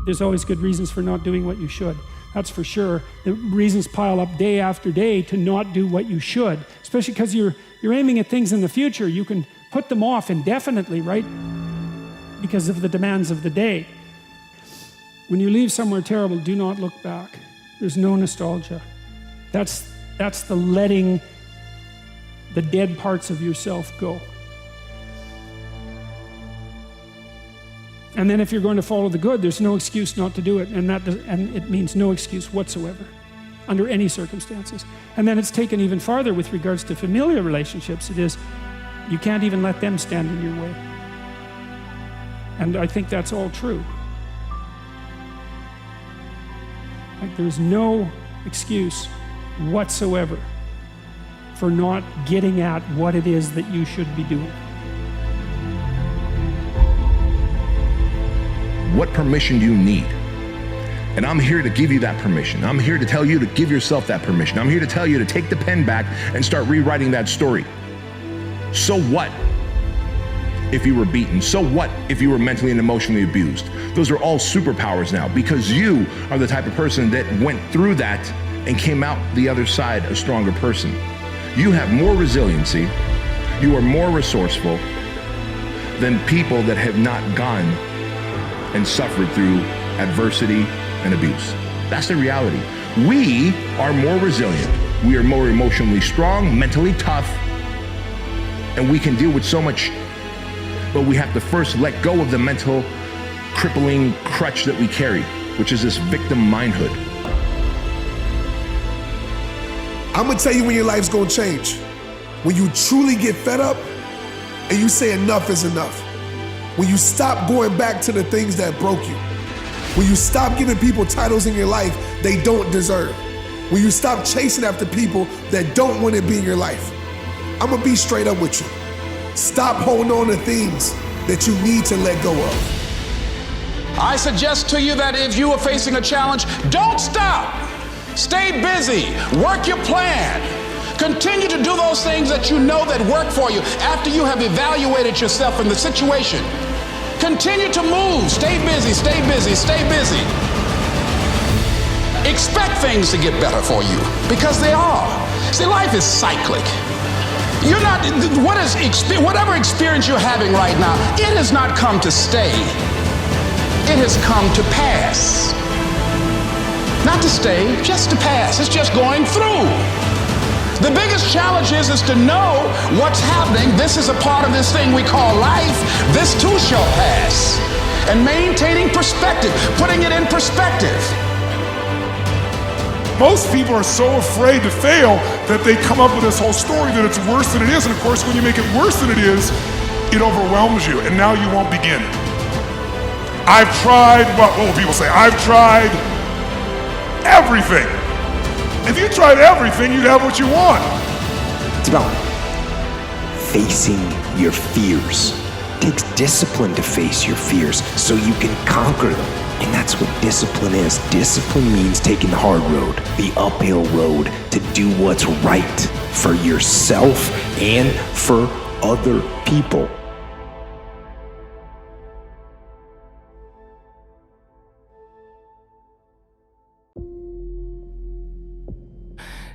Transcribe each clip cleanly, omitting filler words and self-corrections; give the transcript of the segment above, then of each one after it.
There's always good reasons for not doing what you should. That's for sure. The reasons pile up day after day to not do what you should, especially because you're aiming at things in the future. You can put them off indefinitely, right? Because of the demands of the day. When you leave somewhere terrible, do not look back. There's no nostalgia. That's the letting the dead parts of yourself go. And then if you're going to follow the good, there's no excuse not to do it, and it means no excuse whatsoever, under any circumstances. And then it's taken even farther with regards to familiar relationships. It is, you can't even let them stand in your way. And I think that's all true. Like, there's no excuse whatsoever for not getting at what it is that you should be doing. What permission do you need? And I'm here to give you that permission. I'm here to tell you to give yourself that permission. I'm here to tell you to take the pen back and start rewriting that story. So what if you were beaten? So what if you were mentally and emotionally abused? Those are all superpowers now, because you are the type of person that went through that and came out the other side a stronger person. You have more resiliency, you are more resourceful than people that have not gone and suffered through adversity and abuse. That's the reality. We are more resilient. We are more emotionally strong, mentally tough, and we can deal with so much, but we have to first let go of the mental crippling crutch that we carry, which is this victim mindhood. I'm gonna tell you when your life's gonna change. When you truly get fed up and you say enough is enough. When you stop going back to the things that broke you. When you stop giving people titles in your life they don't deserve. When you stop chasing after people that don't want to be in your life. I'm gonna be straight up with you. Stop holding on to things that you need to let go of. I suggest to you that if you are facing a challenge, don't stop. Stay busy, work your plan. Continue to do those things that you know that work for you after you have evaluated yourself in the situation. Continue to move, stay busy, stay busy, stay busy. Expect things to get better for you, because they are. See, life is cyclic. You're not, whatever experience you're having right now, it has not come to stay. It has come to pass. Not to stay, just to pass. It's just going through. The biggest challenge is to know what's happening. This is a part of this thing we call life. This too shall pass. And maintaining perspective, putting it in perspective. Most people are so afraid to fail that they come up with this whole story that it's worse than it is. And of course, when you make it worse than it is, it overwhelms you, and now you won't begin. I've tried, what will people say? I've tried everything. If you tried everything, you'd have what you want. It's about facing your fears. It takes discipline to face your fears so you can conquer them. And that's what discipline is. Discipline means taking the hard road, the uphill road, to do what's right for yourself and for other people.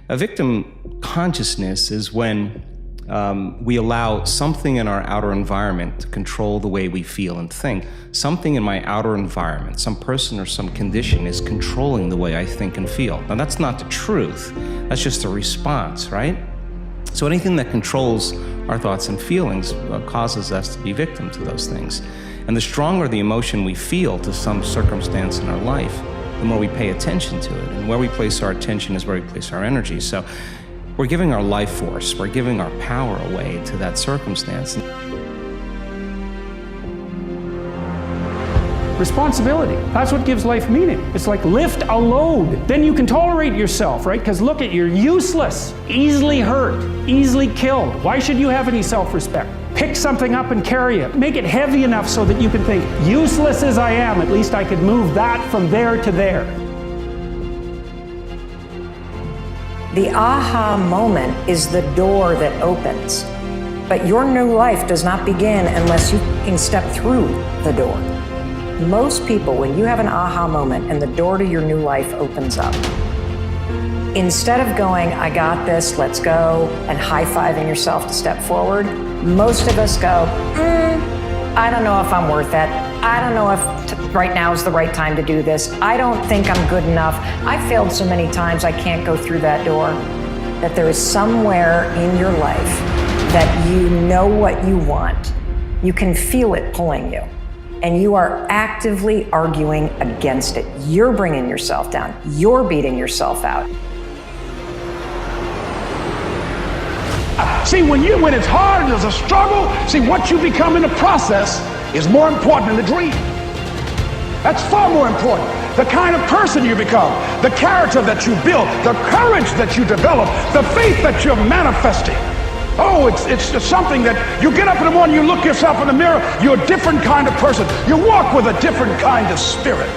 A victim consciousness is when we allow something in our outer environment to control the way we feel and think. Something in my outer environment, some person or some condition, is controlling the way I think and feel. Now, that's not the truth. That's just a response, right? So anything that controls our thoughts and feelings causes us to be victim to those things. And the stronger the emotion we feel to some circumstance in our life, the more we pay attention to it. And where we place our attention is where we place our energy. So we're giving our life force, we're giving our power away to that circumstance. Responsibility, that's what gives life meaning. It's like lift a load. Then you can tolerate yourself, right? Because look you're useless, easily hurt, easily killed. Why should you have any self-respect? Pick something up and carry it. Make it heavy enough so that you can think, useless as I am, at least I could move that from there to there. The aha moment is the door that opens. But your new life does not begin unless you can step through the door. Most people, when you have an aha moment and the door to your new life opens up, instead of going, I got this, let's go, and high-fiving yourself to step forward, most of us go, I don't know if I'm worth it. I don't know if right now is the right time to do this. I don't think I'm good enough. I failed so many times I can't go through that door. That there is somewhere in your life that you know what you want. You can feel it pulling you. And you are actively arguing against it. You're bringing yourself down. You're beating yourself out. See, when it's hard, there's a struggle. See, what you become in the process is more important than the dream. That's far more important. The kind of person you become, the character that you build, the courage that you develop, the faith that you're manifesting. Oh, it's just something that you get up in the morning, you look yourself in the mirror, you're a different kind of person. You walk with a different kind of spirit.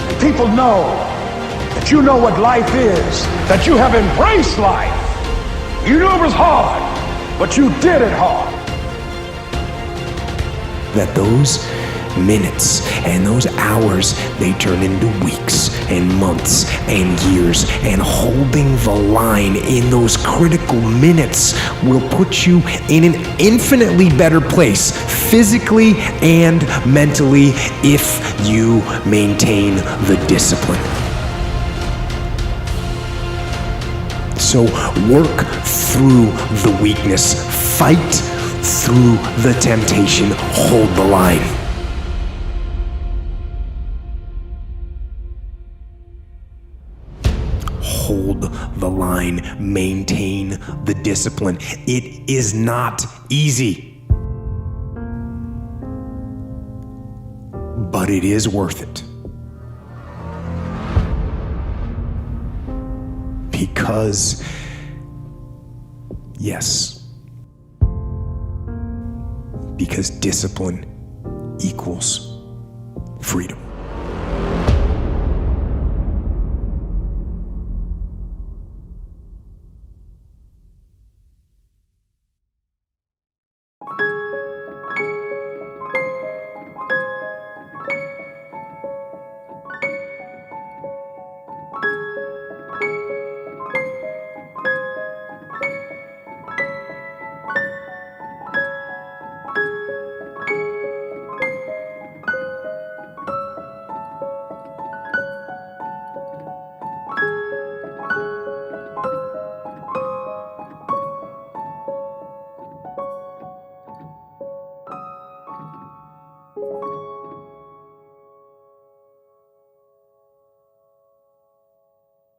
And people know that you know what life is, that you have embraced life. You knew it was hard, but you did it hard. That those minutes and those hours, they turn into weeks and months and years, and holding the line in those critical minutes will put you in an infinitely better place, physically and mentally, if you maintain the discipline. So work through the weakness, fight through the temptation, hold the line. Hold the line, maintain the discipline. It is not easy, but it is worth it. Because, yes, because discipline equals freedom.